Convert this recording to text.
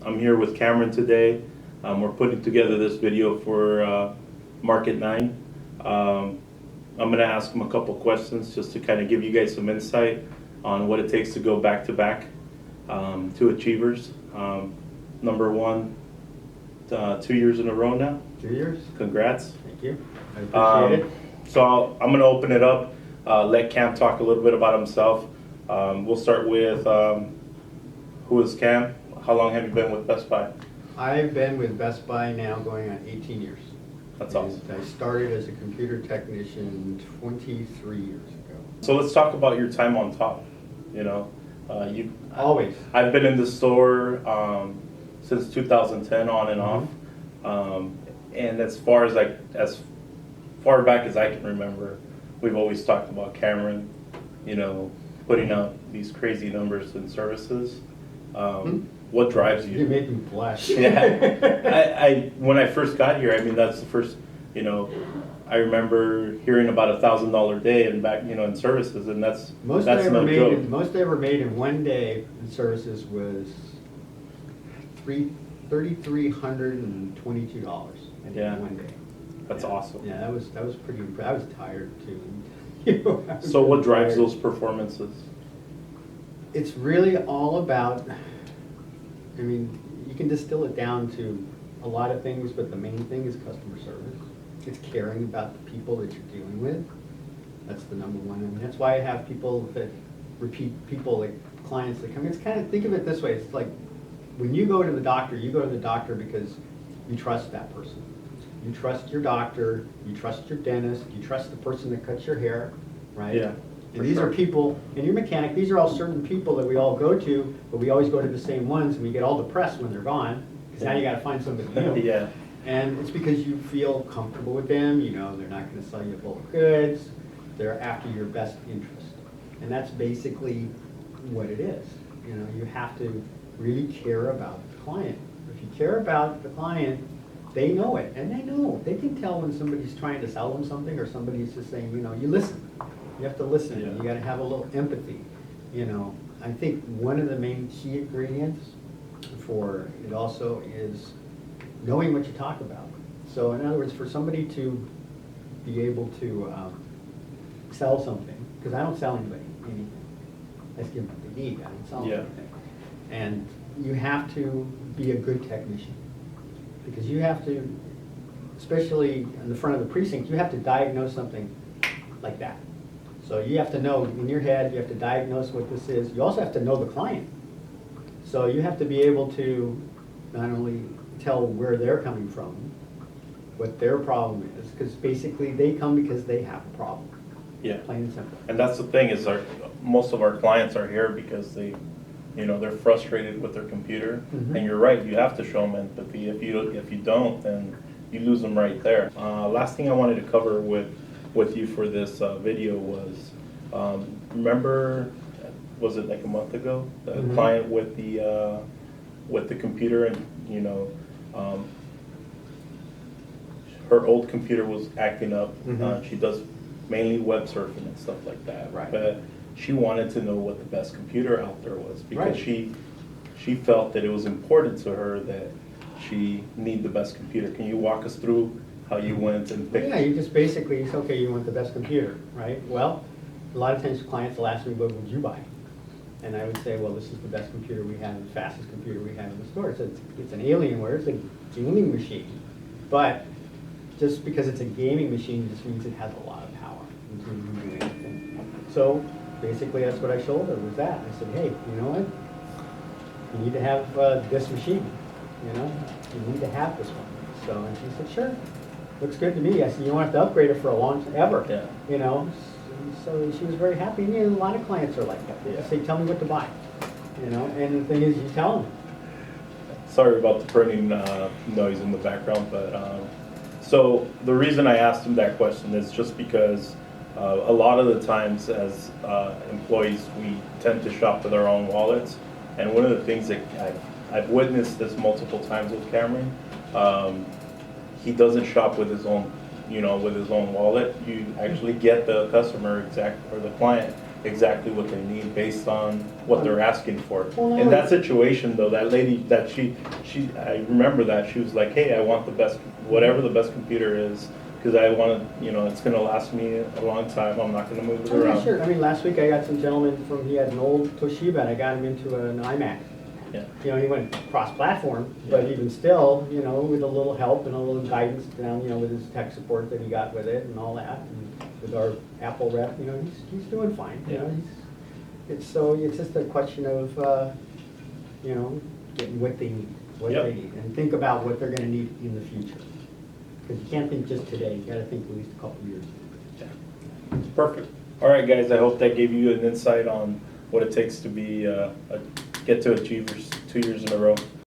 I'm here with Cameron today. We're putting together this video for Market 9. I'm going to ask him a couple questions just to kind of give you guys some insight on what it takes to go back to back to Achievers. Number one, 2 years in a row now. 2 years. Congrats. Thank you. I appreciate it. So I'm going to open it up, let Cam talk a little bit about himself. We'll start with who is Cam? How long have you been with Best Buy? I've been with Best Buy now going on 18 years. That's awesome. I started as a computer technician 23 years ago. So let's talk about your time on top. You know, Always. I've been in the store since 2010 on and off, and as far back as I can remember, we've always talked about Cameron, you know, putting out these crazy numbers and services. What drives you? You make me blush. Yeah, I when I first got here, I mean that's the first, you know, I remember hearing about $1,000 a day and back, you know, in services, and that's no joke. Most I ever made in one day in services was $3,322. Yeah. One day. That's awesome. Yeah, that was pretty impressive. I was tired too. So what drives those performances? It's really all about, I mean, you can distill it down to a lot of things, but the main thing is customer service. It's caring about the people that you're dealing with. That's the number one. I mean, that's why I have people that repeat people, like clients that come. It's kind of, think of it this way. It's like when you go to the doctor, you go to the doctor because you trust that person. You trust your doctor, you trust your dentist, you trust the person that cuts your hair, right? Yeah. And these are people, and your mechanic, these are all certain people that we all go to, but we always go to the same ones, and we get all depressed when they're gone, because now you gotta find somebody new. Yeah. And it's because you feel comfortable with them, you know, they're not gonna sell you a bill of goods, they're after your best interest. And that's basically what it is. You know, you have to really care about the client. If you care about the client, they know it, and they know. They can tell when somebody's trying to sell them something, or somebody's just saying, you know, you listen. You have to listen. Yeah. You got to have a little empathy. You know, I think one of the main key ingredients for it also is knowing what you talk about. So in other words, for somebody to be able to sell something, because I don't sell anybody anything. I just give them what they need. I don't sell them anything. And you have to be a good technician, because you have to, especially in the front of the precinct, you have to diagnose something like that. So you have to know in your head, you have to diagnose what this is. You also have to know the client. So you have to be able to not only tell where they're coming from, what their problem is, because basically they come because they have a problem. Yeah. Plain and simple. And that's the thing is most of our clients are here because they, you know, they're frustrated with their computer. And you're right, you have to show them empathy. If you don't, then you lose them right there. Last thing I wanted to cover with you for this video was, remember, was it like a month ago, the client with the computer, and you know, her old computer was acting up. She does mainly web surfing and stuff like that. Right. But she wanted to know what the best computer out there was, because she felt that it was important to her that she need the best computer. Can you walk us through how you went and picked? Yeah, you just basically, it's okay, you want the best computer, right? Well, a lot of times clients will ask me, what would you buy? And I would say, well, this is the best computer we have, the fastest computer we have in the store. So it's an Alienware, it's a gaming machine. But just because it's a gaming machine just means it has a lot of power. It can do anything. So basically that's what I showed her, was that. I said, hey, you know what? You need to have this machine, you know? You need to have this one. So, and she said, sure. Looks good to me. I said, you don't have to upgrade it for a long time, ever. Yeah. You know, so she was very happy. And you know, a lot of clients are like that. They just say, tell me what to buy. You know, and the thing is, you tell them. Sorry about the printing noise in the background, but so the reason I asked him that question is just because a lot of the times as employees, we tend to shop with our own wallets. And one of the things that I've witnessed this multiple times with Cameron, he doesn't shop with his own, you know, with his own wallet. You actually get the customer or the client exactly what they need based on what they're asking for. Well, In that situation though, that lady, that I remember that, she was like, hey, I want the best, whatever the best computer is, because I want to, it's going to last me a long time, I'm not going to move it Oh, yeah, around. sure. I mean, last week I got some gentleman he had an old Toshiba, and I got him into an iMac. Yeah. He went cross-platform, but even still, with a little help and a little guidance down, with his tech support that he got with it and all that, and with our Apple rep, he's doing fine. Yeah. It's just a question of, getting what they need, Yep. and think about what they're gonna need in the future. Because you can't think just today, you gotta think at least a couple of years. Yeah. Perfect. All right, guys, I hope that gave you an insight on what it takes to be get to Achievers 2 years in a row.